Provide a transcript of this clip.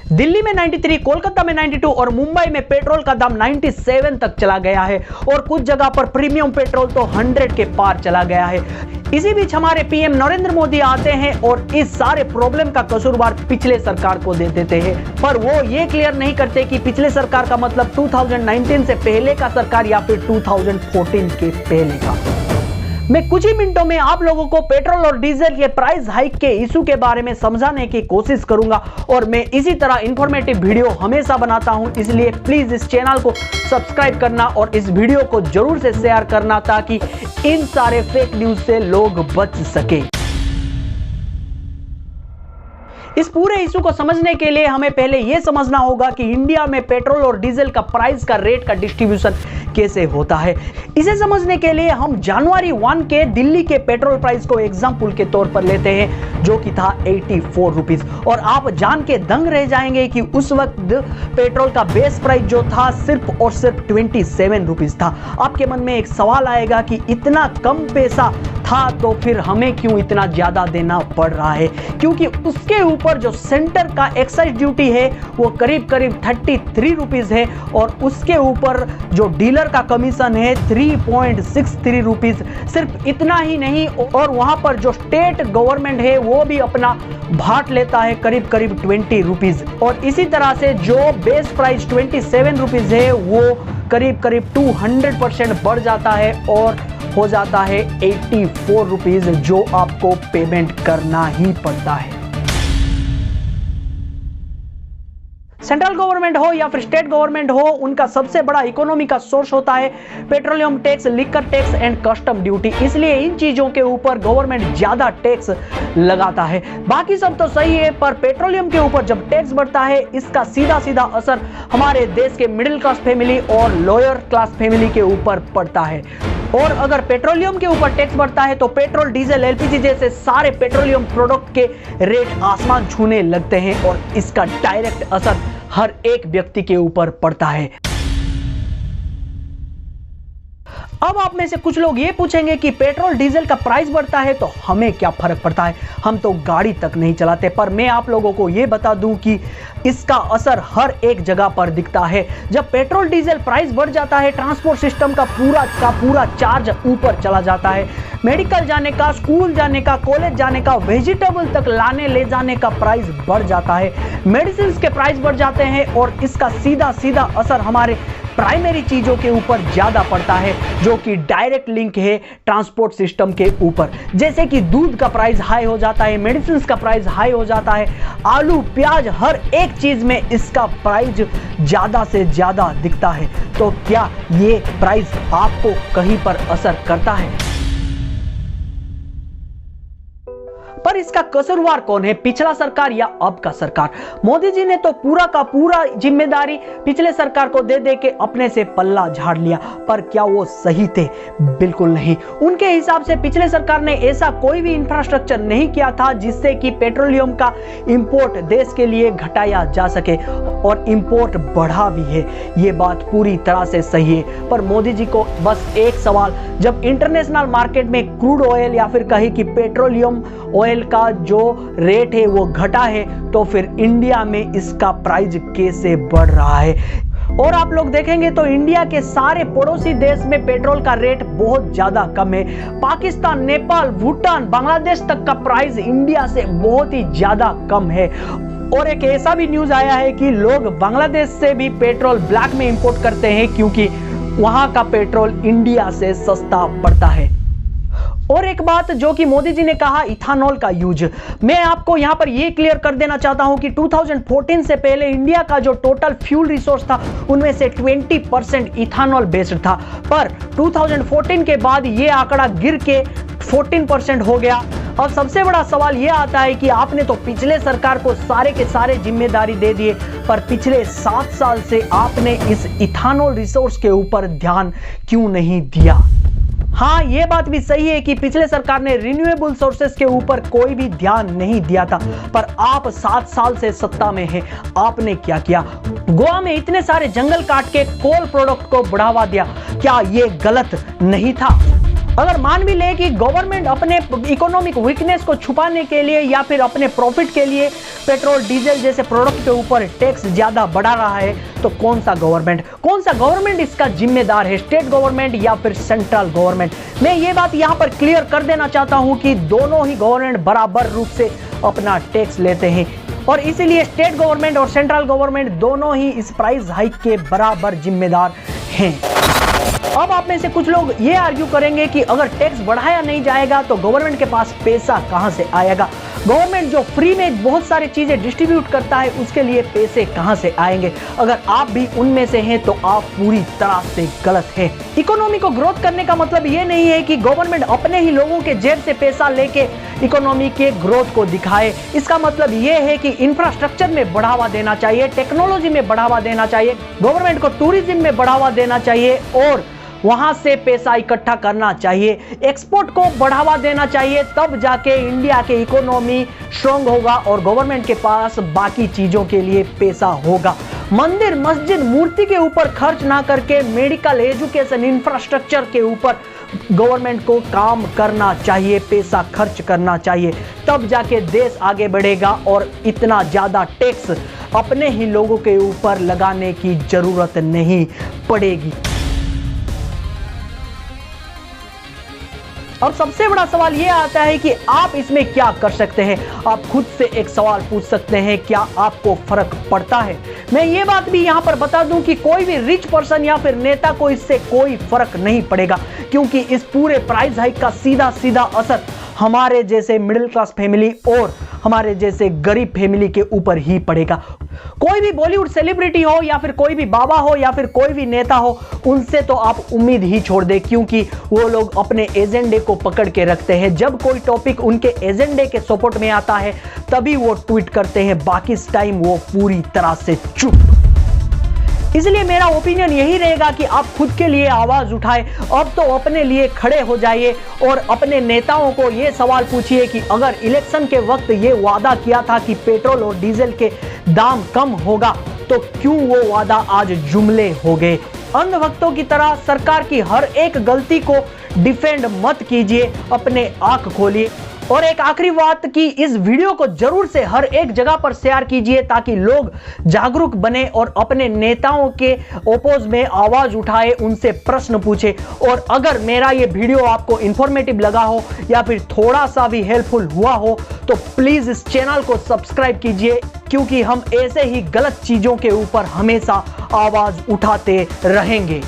दिल्ली में 93, कोलकाता में 92 और मुंबई में पेट्रोल का दाम 97 तक चला गया है और कुछ जगह पर प्रीमियम पेट्रोल तो 100 के पार चला गया है। इसी बीच हमारे पीएम नरेंद्र मोदी आते हैं और इस सारे प्रॉब्लम का कसूरवार पिछले सरकार को दे देते हैं, पर वो ये क्लियर नहीं करते कि पिछले सरकार का मतलब 2019 से पहले का सरकार या फिर 2014 के पहले का। मैं कुछ ही मिनटों में आप लोगों को पेट्रोल और डीजल के प्राइस हाइक के इशू के बारे में समझाने की कोशिश करूंगा और मैं इसी तरह इंफॉर्मेटिव वीडियो हमेशा बनाता हूं, इसलिए प्लीज इस चैनल को सब्सक्राइब करना और इस वीडियो को जरूर से शेयर करना ताकि इन सारे फेक न्यूज से लोग बच सके। इस पूरे इशू को समझने के लिए हमें पहले यह समझना होगा कि इंडिया में पेट्रोल और डीजल का प्राइस का रेट का डिस्ट्रीब्यूशन कैसे होता है। इसे समझने के लिए हम जनवरी 1 के दिल्ली के पेट्रोल प्राइस को एग्जांपल के तौर पर लेते हैं, जो कि था 84 रुपीस। और आप जान के दंग रह जाएंगे कि उस वक्त पेट्रोल का बेस प्राइस जो था सिर्फ और सिर्फ 27 रुपीस था। आपके मन में एक सवाल आएगा कि इतना कम पैसा था तो फिर हमें क्यों इतना ज्यादा देना पड़ रहा है, क्योंकि उसके ऊपर जो सेंटर का एक्साइज ड्यूटी है वो करीब 33 रुपीस है और उसके ऊपर जो डीलर का कमीशन है 3.63 रुपीस। सिर्फ इतना ही नहीं, और वहां पर जो स्टेट गवर्नमेंट है वो भी अपना भाट लेता है करीब 20 रुपीस। और इसी तरह से जो बेस प्राइस 27 रुपीस है वो करीब 200% बढ़ जाता है और हो जाता है 84 रुपीस, जो आपको पेमेंट करना ही पड़ता है। सेंट्रल गवर्नमेंट हो या फिर स्टेट गवर्नमेंट हो, उनका सबसे बड़ा इकोनॉमी का सोर्स होता है petroleum tax, liquor tax and custom duty. इसलिए इन चीजों के ऊपर गवर्नमेंट ज्यादा टैक्स लगाता है। बाकी सब तो सही है, पर पेट्रोलियम के ऊपर जब टैक्स बढ़ता है इसका सीधा सीधा असर हमारे देश के मिडिल क्लास फैमिली और लोअर क्लास फैमिली के ऊपर पड़ता है। और अगर पेट्रोलियम के ऊपर टैक्स बढ़ता है तो पेट्रोल, डीजल, एलपीजी जैसे सारे पेट्रोलियम प्रोडक्ट के रेट आसमान छूने लगते हैं और इसका डायरेक्ट असर हर एक व्यक्ति के ऊपर पड़ता है। अब आप में से कुछ लोग ये पूछेंगे कि पेट्रोल डीजल का प्राइस बढ़ता है तो हमें क्या फर्क पड़ता है, हम तो गाड़ी तक नहीं चलाते। पर मैं आप लोगों को ये बता दूं कि इसका असर हर एक जगह पर दिखता है। जब पेट्रोल डीजल प्राइस बढ़ जाता है, ट्रांसपोर्ट सिस्टम का पूरा चार्ज ऊपर चला जाता है। मेडिकल जाने का, स्कूल जाने का, कॉलेज जाने का, वेजिटेबल तक लाने ले जाने का प्राइस बढ़ जाता है। मेडिसिन के प्राइस बढ़ जाते हैं और इसका सीधा सीधा असर हमारे प्राइमरी चीजों के ऊपर ज्यादा पड़ता है, जो कि डायरेक्ट लिंक है ट्रांसपोर्ट सिस्टम के ऊपर। जैसे कि दूध का प्राइस हाई हो जाता है, मेडिसिन का प्राइस हाई हो जाता है, आलू, प्याज, हर एक चीज में इसका प्राइस ज्यादा से ज्यादा दिखता है। तो क्या ये प्राइस आपको कहीं पर असर करता है? पर इसका कसूरवार कौन है, पिछला सरकार या अब का सरकार? मोदी जी ने तो पूरा का पूरा जिम्मेदारी पिछले सरकार को दे दे के अपने से पल्ला झाड़ लिया। पर क्या वो सही थे? बिल्कुल नहीं। उनके हिसाब से पिछले सरकार ने ऐसा कोई भी इंफ्रास्ट्रक्चर नहीं किया था जिससे कि पेट्रोलियम का इंपोर्ट देश के लिए घटाया जा सके, और इंपोर्ट बढ़ा भी है, ये बात पूरी तरह से सही है। पर मोदी जी को बस एक सवाल, जब इंटरनेशनल मार्केट में क्रूड ऑयल या फिर कहीं की पेट्रोलियम ऑयल का जो रेट है वो घटा है, तो फिर इंडिया में इसका प्राइस कैसे बढ़ रहा है? और आप लोग देखेंगे तो इंडिया के सारे पड़ोसी देश में पेट्रोल का रेट बहुत ज्यादा कम है। पाकिस्तान, नेपाल, भूटान, बांग्लादेश तक का प्राइस इंडिया से बहुत ही ज्यादा कम है। और एक ऐसा भी न्यूज आया है कि लोग बांग्लादेश से भी पेट्रोल ब्लैक में इंपोर्ट करते हैं, क्योंकि वहां का पेट्रोल इंडिया से सस्ता पड़ता है। और एक बात जो कि मोदी जी ने कहा, इथानॉल का यूज, मैं आपको यहां पर यह क्लियर कर देना चाहता हूं कि 2014 से पहले इंडिया का जो टोटल फ्यूल रिसोर्स था उनमें से 20% इथानॉल बेस्ड था। पर 2014 के बाद यह आंकड़ा गिर के 14% हो गया। अब सबसे बड़ा सवाल यह आता है कि आपने तो पिछले सरकार को सारे के सारे जिम्मेदारी दे दिए, पर पिछले 7 साल से आपने इस इथानॉल रिसोर्स के ऊपर ध्यान क्यों नहीं दिया? हाँ, यह बात भी सही है कि पिछले सरकार ने रिन्यूएबल सोर्सेस के ऊपर कोई भी ध्यान नहीं दिया था, पर आप 7 साल से सत्ता में हैं, आपने क्या किया? गोवा में इतने सारे जंगल काट के कोल प्रोडक्ट को बढ़ावा दिया, क्या यह गलत नहीं था? अगर मान भी ले कि गवर्नमेंट अपने इकोनॉमिक वीकनेस को छुपाने के लिए या फिर अपने प्रॉफिट के लिए पेट्रोल डीजल जैसे प्रोडक्ट के ऊपर टैक्स ज्यादा बढ़ा रहा है, तो कौन सा गवर्नमेंट इसका जिम्मेदार है, स्टेट गवर्नमेंट या फिर सेंट्रल गवर्नमेंट? मैं ये बात यहां पर क्लियर कर देना चाहता हूं कि दोनों ही गवर्नमेंट बराबर रूप से अपना टैक्स लेते हैं और इसीलिए स्टेट गवर्नमेंट और सेंट्रल गवर्नमेंट दोनों ही इस प्राइस हाइक के बराबर जिम्मेदार हैं। अब आप में से कुछ लोग ये आर्ग्यू करेंगे कि अगर टैक्स बढ़ाया नहीं जाएगा तो गवर्नमेंट के पास पैसा कहां से आएगा? गवर्नमेंट जो फ्री में बहुत सारी चीजें डिस्ट्रीब्यूट करता है उसके लिए पैसे कहां से आएंगे? अगर आप भी उनमें से हैं तो आप पूरी तरह से गलत हैं। इकोनॉमी को ग्रोथ करने का मतलब ये नहीं है कि गवर्नमेंट अपने ही लोगों के जेब से पैसा लेके इकोनॉमी के ग्रोथ को दिखाए। इसका मतलब ये है कि इंफ्रास्ट्रक्चर में बढ़ावा देना चाहिए, टेक्नोलॉजी में बढ़ावा देना चाहिए, गवर्नमेंट को टूरिज्म में बढ़ावा देना चाहिए और वहां से पैसा इकट्ठा करना चाहिए, एक्सपोर्ट को बढ़ावा देना चाहिए, तब जाके इंडिया के इकोनॉमी स्ट्रांग होगा और गवर्नमेंट के पास बाकी चीजों के लिए पैसा होगा। मंदिर, मस्जिद, मूर्ति के ऊपर खर्च ना करके मेडिकल, एजुकेशन, इंफ्रास्ट्रक्चर के ऊपर गवर्नमेंट को काम करना चाहिए, पैसा खर्च करना चाहिए, तब जाके देश आगे बढ़ेगा और इतना ज्यादा टैक्स अपने ही लोगों के ऊपर लगाने की जरूरत नहीं पड़ेगी। अब सबसे बड़ा सवाल यह आता है कि आप इसमें क्या कर सकते हैं? आप खुद से एक सवाल पूछ सकते हैं, क्या आपको फर्क पड़ता है? मैं ये बात भी यहां पर बता दूं कि कोई भी रिच पर्सन या फिर नेता को इससे कोई फर्क नहीं पड़ेगा, क्योंकि इस पूरे प्राइस हाइक का सीधा सीधा असर हमारे जैसे मिडिल क्लास फैमिली और हमारे जैसे गरीब फैमिली के ऊपर ही पड़ेगा। कोई भी बॉलीवुड सेलिब्रिटी हो या फिर कोई भी बाबा हो या फिर कोई भी नेता हो, उनसे तो आप उम्मीद ही छोड़ दें, क्योंकि वो लोग अपने एजेंडे को पकड़ के रखते हैं। जब कोई टॉपिक उनके एजेंडे के सपोर्ट में आता है तभी वो ट्वीट करते हैं, बाकी टाइम वो पूरी तरह से चुप। इसलिए मेरा ओपिनियन यही रहेगा कि आप खुद के लिए आवाज उठाएं, अब तो अपने लिए खड़े हो जाइए और अपने नेताओं को ये सवाल पूछिए कि अगर इलेक्शन के वक्त ये वादा किया था कि पेट्रोल और डीजल के दाम कम होगा, तो क्यों वो वादा आज जुमले हो गए? अंधभक्तों की तरह सरकार की हर एक गलती को डिफेंड मत कीजिए, अपने आंख खोलिए। और एक आखिरी बात कि इस वीडियो को जरूर से हर एक जगह पर शेयर कीजिए ताकि लोग जागरूक बने और अपने नेताओं के ओपोज में आवाज उठाए, उनसे प्रश्न पूछे। और अगर मेरा ये वीडियो आपको इंफॉर्मेटिव लगा हो या फिर थोड़ा सा भी हेल्पफुल हुआ हो तो प्लीज इस चैनल को सब्सक्राइब कीजिए, क्योंकि हम ऐसे ही गलत चीजों के ऊपर हमेशा आवाज उठाते रहेंगे।